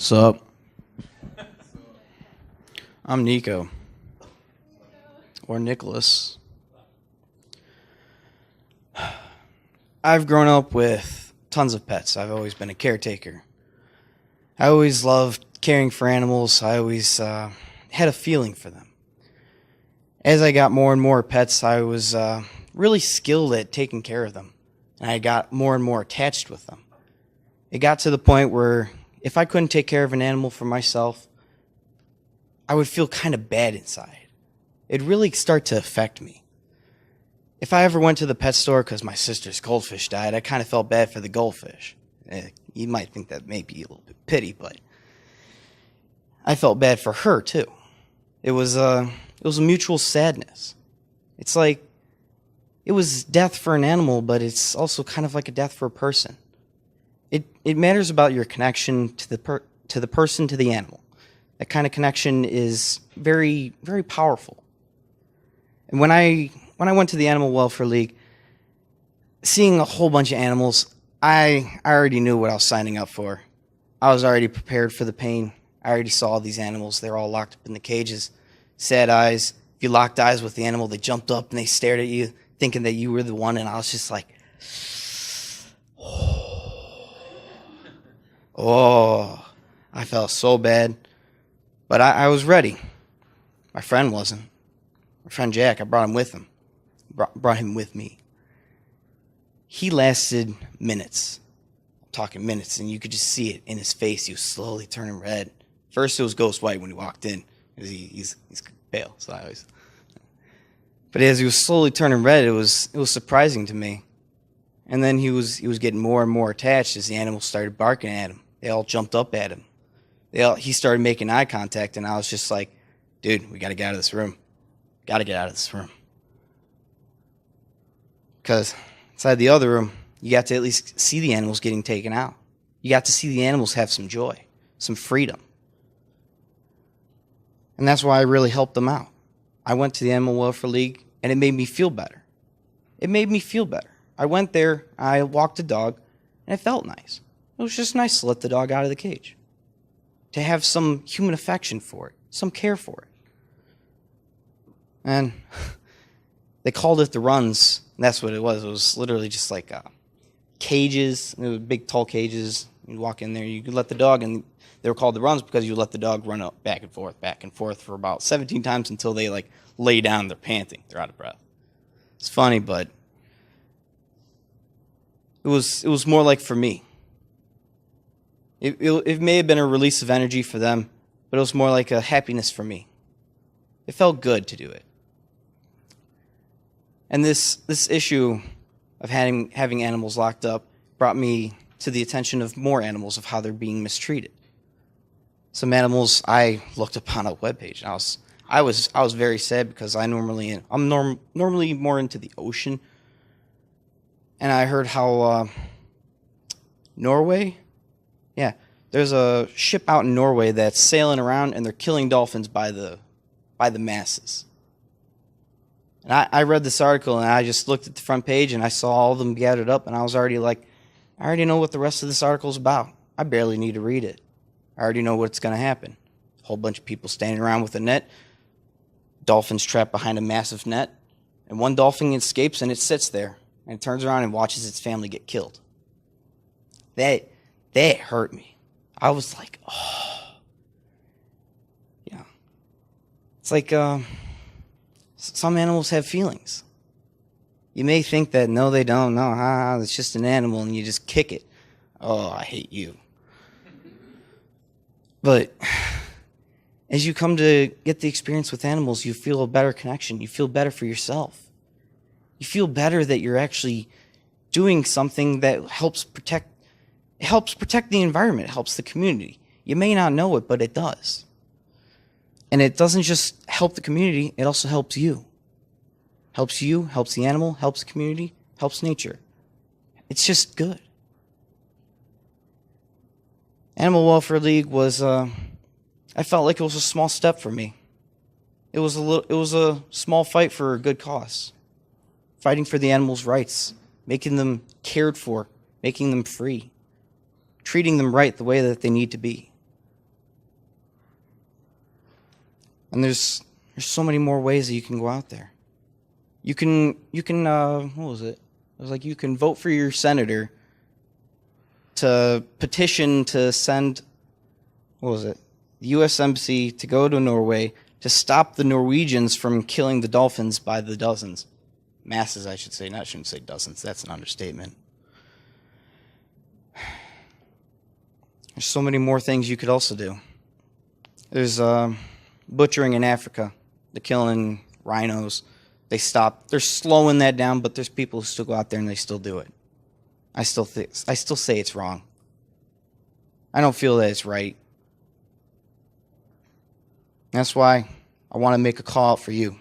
Sup? I'm Nico. Or Nicholas. I've grown up with tons of pets. I've always been a caretaker. I always loved caring for animals. I always had a feeling for them. As I got more and more pets, I was really skilled at taking care of them. And I got more and more attached with them. It got to the point where if I couldn't take care of an animal for myself, I would feel kind of bad inside. It'd really start to affect me. If I ever went to the pet store because my sister's goldfish died, I kind of felt bad for the goldfish. You might think that may be a little bit pity, but I felt bad for her too. It was a mutual sadness. It's like it was death for an animal, but it's also kind of like a death for a person. It matters about your connection to the person, to the animal. That kind of connection is very, very powerful. And when I went to the Animal Welfare League, seeing a whole bunch of animals, I already knew what I was signing up for. I was already prepared for the pain. I already saw these animals. They're all locked up in the cages. Sad eyes. If you locked eyes with the animal, they jumped up and they stared at you, thinking that you were the one, and I was just like, oh, I felt so bad. But I was ready. My friend wasn't. My friend Jack, I brought him with him. Brought him with me. He lasted minutes. I'm talking minutes, and you could just see it in his face. He was slowly turning red. First, it was ghost white when he walked in. He's pale, so I always. But as he was slowly turning red, it was surprising to me. And then he was getting more and more attached as the animals started barking at him. They all jumped up at him. He started making eye contact, and I was just like, dude, we got to get out of this room. Got to get out of this room. Because inside the other room, you got to at least see the animals getting taken out. You got to see the animals have some joy, some freedom. And that's why I really helped them out. I went to the Animal Welfare League, and it made me feel better. It made me feel better. I went there, I walked the dog, and it felt nice. It was just nice to let the dog out of the cage. To have some human affection for it, some care for it. And they called it the runs, and that's what it was. It was literally just like cages. It was big, tall cages. You'd walk in there, you could let the dog, and they were called the runs because you let the dog run up back and forth for about 17 times until they like lay down, they're panting, they're out of breath. It's funny, but it was more like for me. It may have been a release of energy for them, but it was more like a happiness for me. It felt good to do it. And this issue of having animals locked up brought me to the attention of more animals, of how they're being mistreated. Some animals I looked up on a webpage, and I was very sad because I'm normally more into the ocean, and I heard how Norway. Yeah, there's a ship out in Norway that's sailing around, and they're killing dolphins by the masses. And I read this article, and I just looked at the front page, and I saw all of them gathered up, and I was already like, I already know what the rest of this article is about. I barely need to read it. I already know what's going to happen. A whole bunch of people standing around with a net, dolphins trapped behind a massive net, and one dolphin escapes, and it sits there, and it turns around and watches its family get killed. That hurt me. I was like, oh. Yeah. It's like some animals have feelings. You may think that, no, they don't. No, it's just an animal, and you just kick it. Oh, I hate you. But as you come to get the experience with animals, you feel a better connection. You feel better for yourself. You feel better that you're actually doing something that helps protect the environment. It helps the community. You may not know it, but it does. And it doesn't just help the community, it also helps you. Helps you, helps the animal, helps the community, helps nature. It's just good. Animal Welfare League was, I felt like it was a small step for me. It was a small fight for a good cause. Fighting for the animals' rights, making them cared for, making them free, treating them right the way that they need to be. And there's so many more ways that you can go out there. You can what was it? It was like you can vote for your senator to petition to send, what was it? The U.S. Embassy to go to Norway to stop the Norwegians from killing the Dolphins by the dozens. Masses, I should say. I shouldn't say dozens. That's an understatement. There's so many more things you could also do. There's butchering in Africa. They're killing rhinos. They're slowing that down, but there's people who still go out there and they still do it. I still say it's wrong. I don't feel that it's right. That's why I want to make a call out for you.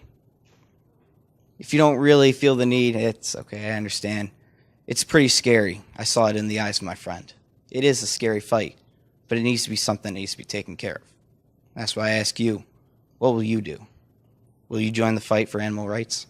If you don't really feel the need, it's okay, I understand. It's pretty scary. I saw it in the eyes of my friend. It is a scary fight, but it needs to be something that needs to be taken care of. That's why I ask you, what will you do? Will you join the fight for animal rights?